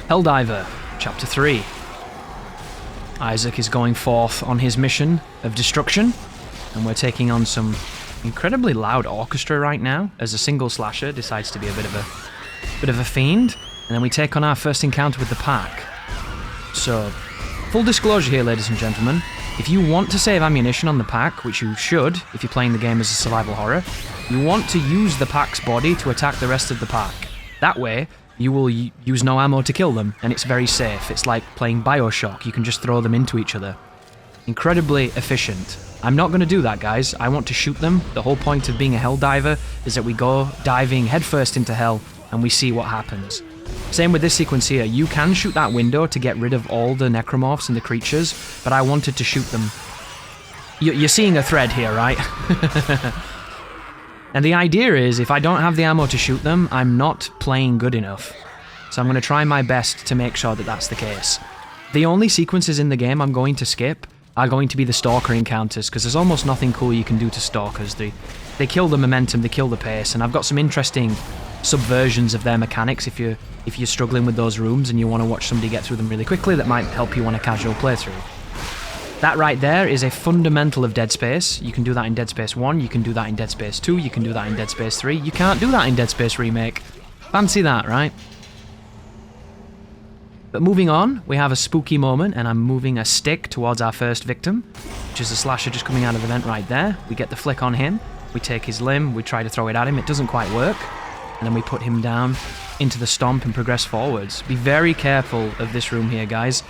Helldiver, Chapter 3. Isaac is going forth on his mission of destruction, and we're taking on some incredibly loud orchestra right now, as a single slasher decides to be a bit of a fiend, and then we take on our first encounter with the pack. So, full disclosure here, ladies and gentlemen, if you want to save ammunition on the pack, which you should if you're playing the game as a survival horror, you want to use the pack's body to attack the rest of the pack. That way, you will use no ammo to kill them, and it's very safe. It's like playing Bioshock, you can just throw them into each other. Incredibly efficient. I'm not going to do that, guys. I want to shoot them. The whole point of being a Helldiver is that we go diving headfirst into hell, and we see what happens. Same with this sequence here. You can shoot that window to get rid of all the necromorphs and the creatures, but I wanted to shoot them. You're seeing a thread here, right? And the idea is, if I don't have the ammo to shoot them, I'm not playing good enough. So I'm going to try my best to make sure that that's the case. The only sequences in the game I'm going to skip are going to be the Stalker encounters, because there's almost nothing cool you can do to Stalkers. They kill the momentum, they kill the pace, and I've got some interesting subversions of their mechanics if you're struggling with those rooms and you want to watch somebody get through them really quickly. That might help you on a casual playthrough. That right there is a fundamental of Dead Space. You can do that in Dead Space 1, you can do that in Dead Space 2, you can do that in Dead Space 3. You can't do that in Dead Space Remake. Fancy that, right? But moving on, we have a spooky moment, and I'm moving a stick towards our first victim, which is a slasher just coming out of the vent right there. We get the flick on him, we take his limb, we try to throw it at him, it doesn't quite work, and then we put him down into the stomp and progress forwards. Be very careful of this room here, guys.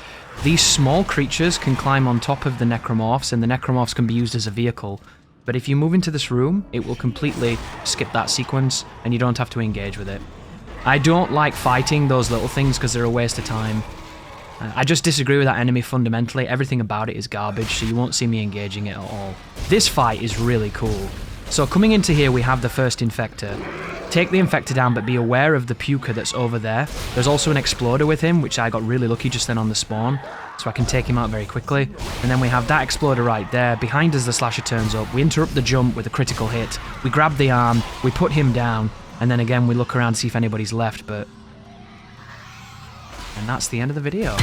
These small creatures can climb on top of the necromorphs, and the necromorphs can be used as a vehicle. But if you move into this room, it will completely skip that sequence, and you don't have to engage with it. I don't like fighting those little things because they're a waste of time. I just disagree with that enemy fundamentally. Everything about it is garbage, so you won't see me engaging it at all. This fight is really cool. So coming into here, we have the first Infector. Take the Infector down, but be aware of the Puker that's over there. There's also an Exploder with him, which I got really lucky just then on the spawn, so I can take him out very quickly. And then we have that Exploder right there. Behind us, the slasher turns up. We interrupt the jump with a critical hit. We grab the arm, we put him down, and then again we look around to see if anybody's left, but... And that's the end of the video.